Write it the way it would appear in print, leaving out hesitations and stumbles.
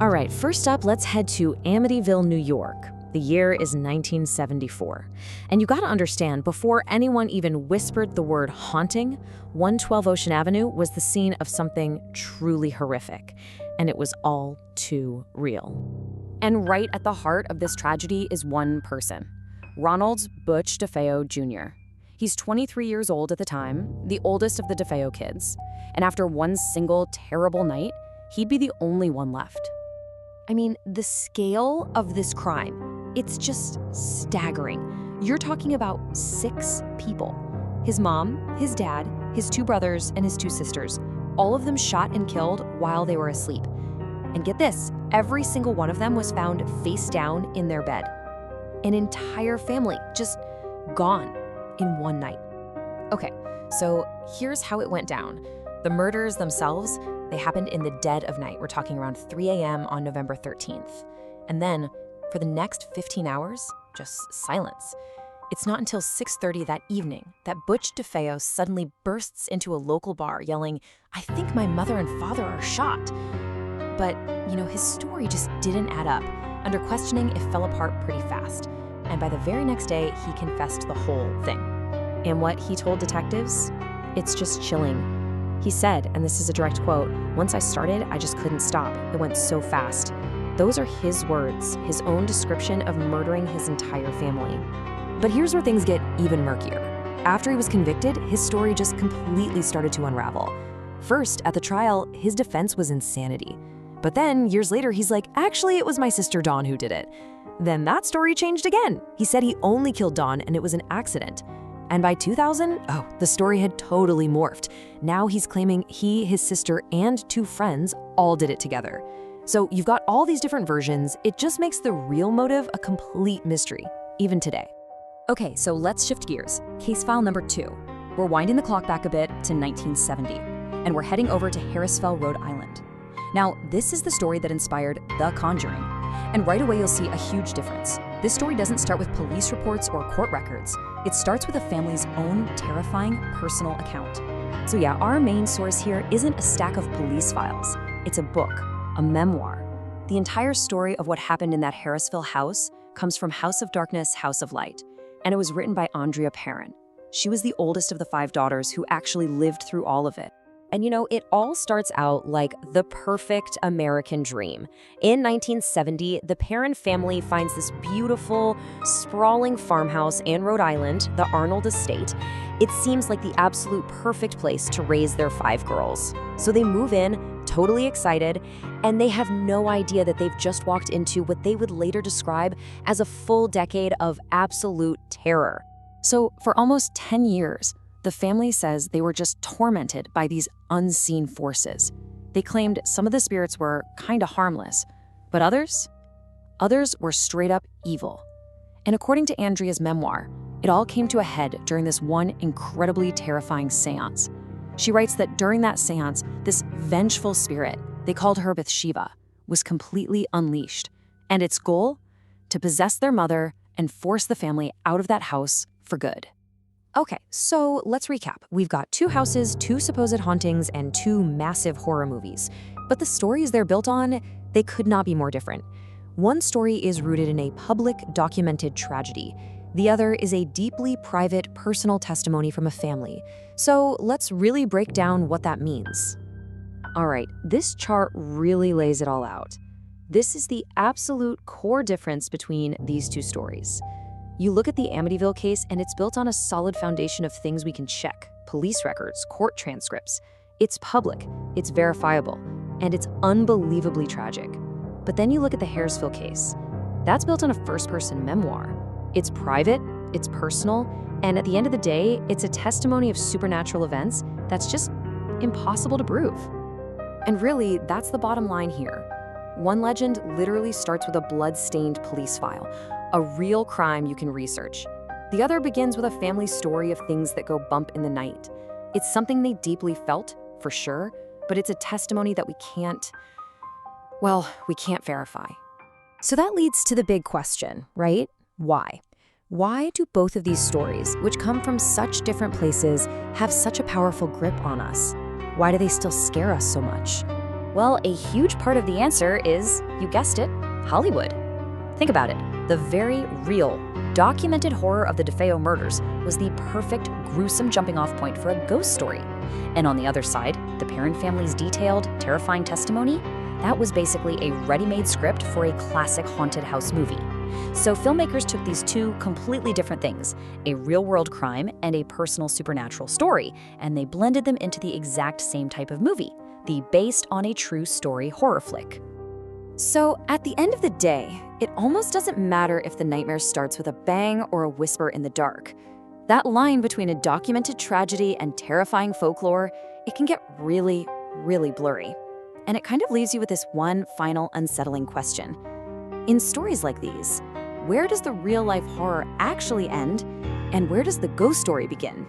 All right, first up, let's head to Amityville, New York. The year is 1974. And you gotta understand, before anyone even whispered the word haunting, 112 Ocean Avenue was the scene of something truly horrific. And it was all too real. And right at the heart of this tragedy is one person, Ronald Butch DeFeo Jr. He's 23 years old at the time, the oldest of the DeFeo kids. And after one single terrible night, he'd be the only one left. I mean, the scale of this crime, it's just staggering. You're talking about 6 people. His mom, his dad, his 2 brothers, and his 2 sisters, all of them shot and killed while they were asleep. And get this, every single one of them was found face down in their bed. An entire family just gone in one night. Okay, so here's how it went down. The murders themselves, they happened in the dead of night. We're talking around 3 a.m. on November 13th. And then, for the next 15 hours, just silence. It's not until 6:30 that evening that Butch DeFeo suddenly bursts into a local bar yelling, "I think my mother and father are shot." But, his story just didn't add up. Under questioning, it fell apart pretty fast. And by the very next day, he confessed the whole thing. And what he told detectives? It's just chilling. He said, and this is a direct quote, "Once I started, I just couldn't stop. It went so fast." Those are his words, his own description of murdering his entire family. But here's where things get even murkier. After he was convicted, his story just completely started to unravel. First, at the trial, his defense was insanity. But then, years later, he's like, "Actually, it was my sister Dawn who did it." Then that story changed again. He said he only killed Dawn and it was an accident. And by 2000, the story had totally morphed. Now he's claiming he, his sister, and 2 friends all did it together. So you've got all these different versions. It just makes the real motive a complete mystery, even today. Okay, so let's shift gears. Case file number 2. We're winding the clock back a bit to 1970, and we're heading over to Harrisville, Rhode Island. Now, this is the story that inspired The Conjuring. And right away, you'll see a huge difference. This story doesn't start with police reports or court records. It starts with a family's own terrifying personal account. So yeah, our main source here isn't a stack of police files. It's a book, a memoir. The entire story of what happened in that Harrisville house comes from House of Darkness, House of Light. And it was written by Andrea Perrin. She was the oldest of the 5 daughters who actually lived through all of it. And it all starts out like the perfect American dream. In 1970, the Perrin family finds this beautiful, sprawling farmhouse in Rhode Island, the Arnold Estate. It seems like the absolute perfect place to raise their 5 girls. So they move in, totally excited, and they have no idea that they've just walked into what they would later describe as a full decade of absolute terror. So for almost 10 years, the family says they were just tormented by these unseen forces. They claimed some of the spirits were kinda harmless, but others were straight up evil. And according to Andrea's memoir, it all came to a head during this one incredibly terrifying seance. She writes that during that seance, this vengeful spirit, they called her Bathsheba, was completely unleashed. And its goal? To possess their mother and force the family out of that house for good. Okay, so let's recap. We've got 2 houses, 2 supposed hauntings, and 2 massive horror movies. But the stories they're built on, they could not be more different. One story is rooted in a public, documented tragedy. The other is a deeply private, personal testimony from a family. So let's really break down what that means. All right, this chart really lays it all out. This is the absolute core difference between these 2 stories. You look at the Amityville case and it's built on a solid foundation of things we can check. Police records, court transcripts. It's public, it's verifiable, and it's unbelievably tragic. But then you look at the Harrisville case. That's built on a first-person memoir. It's private, it's personal, and at the end of the day, it's a testimony of supernatural events that's just impossible to prove. And really, that's the bottom line here. One legend literally starts with a blood-stained police file, a real crime you can research. The other begins with a family story of things that go bump in the night. It's something they deeply felt, for sure, but it's a testimony that we can't verify. So that leads to the big question, right? Why? Why do both of these stories, which come from such different places, have such a powerful grip on us? Why do they still scare us so much? Well, a huge part of the answer is, you guessed it, Hollywood. Think about it. The very real, documented horror of the DeFeo murders was the perfect, gruesome jumping-off point for a ghost story. And on the other side, the Perron family's detailed, terrifying testimony, that was basically a ready-made script for a classic haunted house movie. So filmmakers took these two completely different things, a real-world crime and a personal supernatural story, and they blended them into the exact same type of movie, the based on a true story horror flick. So at the end of the day, it almost doesn't matter if the nightmare starts with a bang or a whisper in the dark. That line between a documented tragedy and terrifying folklore, it can get really, really blurry. And it kind of leaves you with this one final unsettling question. In stories like these, where does the real-life horror actually end, and where does the ghost story begin?